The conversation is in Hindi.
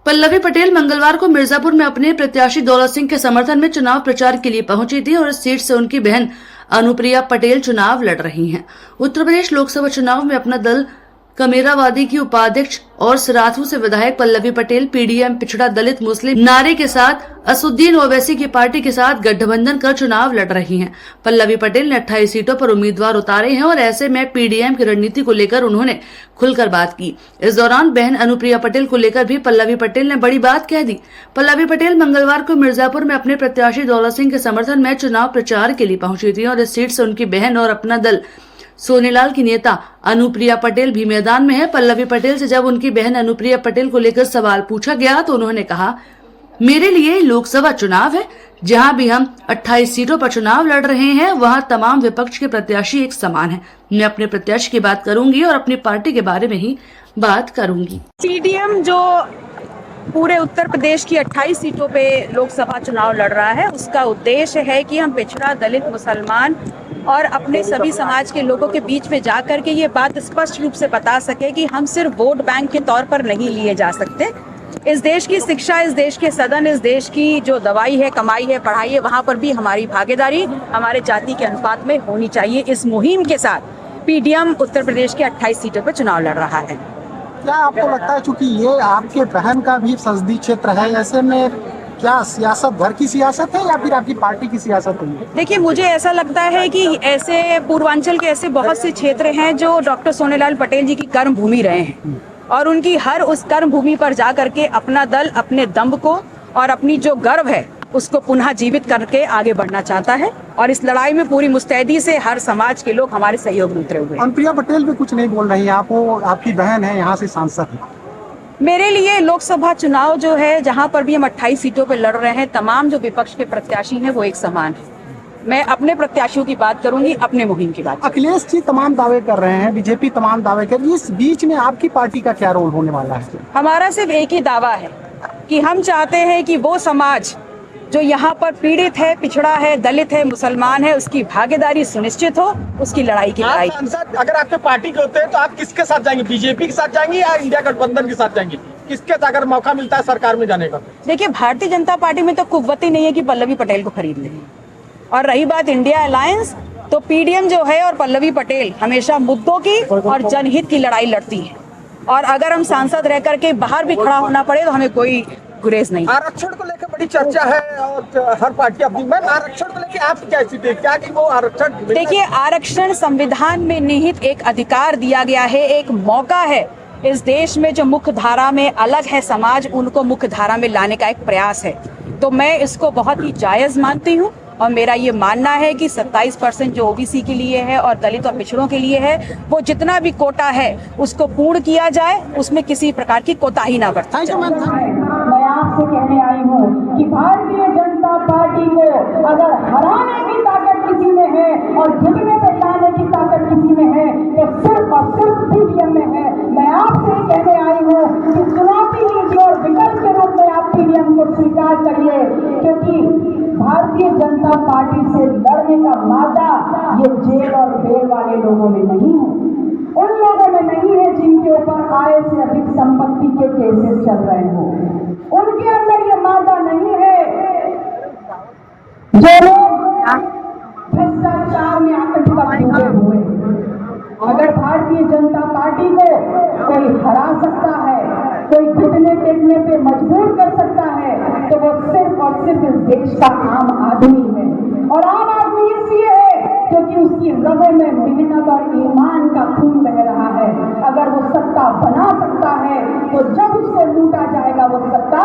पल्लवी पटेल मंगलवार को मिर्जापुर में अपने प्रत्याशी दौलत सिंह के समर्थन में चुनाव प्रचार के लिए पहुंची थी और इस सीट से उनकी बहन अनुप्रिया पटेल चुनाव लड़ रही हैं। उत्तर प्रदेश लोकसभा चुनाव में अपना दल कमेरावादी की उपाध्यक्ष और सराथू से विधायक पल्लवी पटेल पीडीएम पिछड़ा दलित मुस्लिम नारे के साथ असुद्दीन ओवैसी की पार्टी के साथ गठबंधन कर चुनाव लड़ रही हैं। पल्लवी पटेल ने 28 सीटों पर उम्मीदवार उतारे हैं और ऐसे में पीडीएम की रणनीति को लेकर उन्होंने खुलकर बात की। इस दौरान बहन अनुप्रिया पटेल को लेकर भी पल्लवी पटेल ने बड़ी बात कह दी। पल्लवी पटेल मंगलवार को मिर्जापुर में अपने प्रत्याशी दौलत सिंह के समर्थन में चुनाव प्रचार के लिए पहुंची थी और इस सीट से उनकी बहन और अपना दल सोनेलाल की नेता अनुप्रिया पटेल भी मैदान में है। पल्लवी पटेल से जब उनकी बहन अनुप्रिया पटेल को लेकर सवाल पूछा गया तो उन्होंने कहा, मेरे लिए लोकसभा चुनाव है, जहां भी हम 28 सीटों पर चुनाव लड़ रहे हैं वहां तमाम विपक्ष के प्रत्याशी एक समान हैं। मैं अपने प्रत्याशी की बात करूंगी और अपनी पार्टी के बारे में ही बात करूंगी। पीडीएम जो पूरे उत्तर प्रदेश की 28 सीटों पे लोकसभा चुनाव लड़ रहा है, उसका उद्देश्य है कि हम पिछड़ा, दलित, मुसलमान और अपने सभी समाज के लोगों के बीच में जा करके ये बात स्पष्ट रूप से बता सके कि हम सिर्फ वोट बैंक के तौर पर नहीं लिए जा सकते। इस देश की शिक्षा, इस देश के सदन, इस देश की जो दवाई है, कमाई है, पढ़ाई है, वहाँ पर भी हमारी भागीदारी हमारे जाति के अनुपात में होनी चाहिए। इस मुहिम के साथ पीडीएम उत्तर प्रदेश के 28 सीटों पर चुनाव लड़ रहा है। क्या आपको लगता है, चूंकि ये आपके बहन का भी संसदीय क्षेत्र है, ऐसे में क्या सियासत घर की सियासत है या फिर आपकी पार्टी की सियासत है? देखिए, मुझे ऐसा लगता है कि ऐसे पूर्वांचल के ऐसे बहुत से क्षेत्र हैं जो डॉक्टर सोनेलाल पटेल जी की कर्म भूमि रहे हैं और उनकी हर उस कर्म भूमि पर जा करके अपना दल अपने दम्भ को और अपनी जो गर्व है उसको पुनः जीवित करके आगे बढ़ना चाहता है और इस लड़ाई में पूरी मुस्तैदी से हर समाज के लोग हमारे सहयोग में उतरे हुए हैं। अनुप्रिया पटेल भी कुछ नहीं बोल रही है, आपकी बहन है, यहाँ से सांसद है। मेरे लिए लोकसभा चुनाव जो है, जहां पर भी हम 28 सीटों पर लड़ रहे हैं, तमाम जो विपक्ष के प्रत्याशी हैं वो एक समान है। मैं अपने प्रत्याशियों की बात करूंगी, अपने मुहिम की बात। अखिलेश जी तमाम दावे कर रहे हैं, बीजेपी तमाम दावे कर रही है, इस बीच में आपकी पार्टी का क्या रोल होने वाला है? हमारा सिर्फ एक ही दावा है कि हम चाहते हैं कि वो समाज जो यहाँ पर पीड़ित है, पिछड़ा है, दलित है, मुसलमान है, उसकी भागीदारी सुनिश्चित हो, उसकी लड़ाई की लड़ाई। अगर आपके पार्टी के होते हैं तो आप किसके साथ जाएंगे? बीजेपी के साथ जाएंगे या इंडिया गठबंधन के साथ जाएंगे? किसके साथ अगर मौका मिलता है सरकार में जाने का? देखिए, भारतीय जनता पार्टी में तो कुव्वत ही नहीं है कि पल्लवी पटेल को खरीद ले। और रही बात इंडिया अलायंस, तो पीडीएम जो है और पल्लवी पटेल हमेशा मुद्दों की और जनहित की लड़ाई लड़ती है और अगर हम सांसद रह करके बाहर भी खड़ा होना पड़े तो हमें कोई गुरेज नहीं। आरक्षण को लेकर बड़ी चर्चा है और हर पार्टी अपनी। मैम, आरक्षण को लेकर आप क्या स्थिति है? क्या कि वो आरक्षण? देखिए, आरक्षण संविधान में निहित एक अधिकार दिया गया है, एक मौका है। इस देश में जो मुख्य धारा में अलग है समाज, उनको मुख्य धारा में लाने का एक प्रयास है, तो मैं इसको बहुत ही जायज मानती हूँ और मेरा ये मानना है कि 27% जो ओबीसी के लिए है और दलित और पिछड़ों के लिए है, वो जितना भी कोटा है उसको पूर्ण किया जाए, उसमें किसी प्रकार की कोताही ना बरती जाए। मैं आपसे कहने आई हूँ कि भारतीय जनता पार्टी को अगर हराने की ताकत किसी में है और घुटने पे लाने की ताकत किसी में है तो सिर्फ और सिर्फ पीडीएम में है। मैं आपसे कहने आई हूँ कि चुनौती लीजिए और विकल्प के रूप में आप पीडीएम को स्वीकार करिए, क्योंकि भारतीय जनता पार्टी से लड़ने का मादा ये जेल और बेल वाले लोगों में नहीं है, उन लोगों में नहीं है जिनके ऊपर आय से अधिक संपत्ति के केसेस चल रहे हो, उनके अंदर ये मादा नहीं है। जो लोग भ्रष्टाचार में आतंकवाद डूबे हुए, अगर भारतीय जनता पार्टी को कोई हरा सकता है, कोई घुटने टेकने पे मजबूर कर सकता है, तो वो सिर्फ और सिर्फ इस देश का आम आदमी है। और आम आदमी इसलिए है क्योंकि उसकी रगों में मेहनत और ईमान का खून बह रहा है। अगर वो सत्ता बना सकता है तो जब उसको लूटा जाएगा वो सत्ता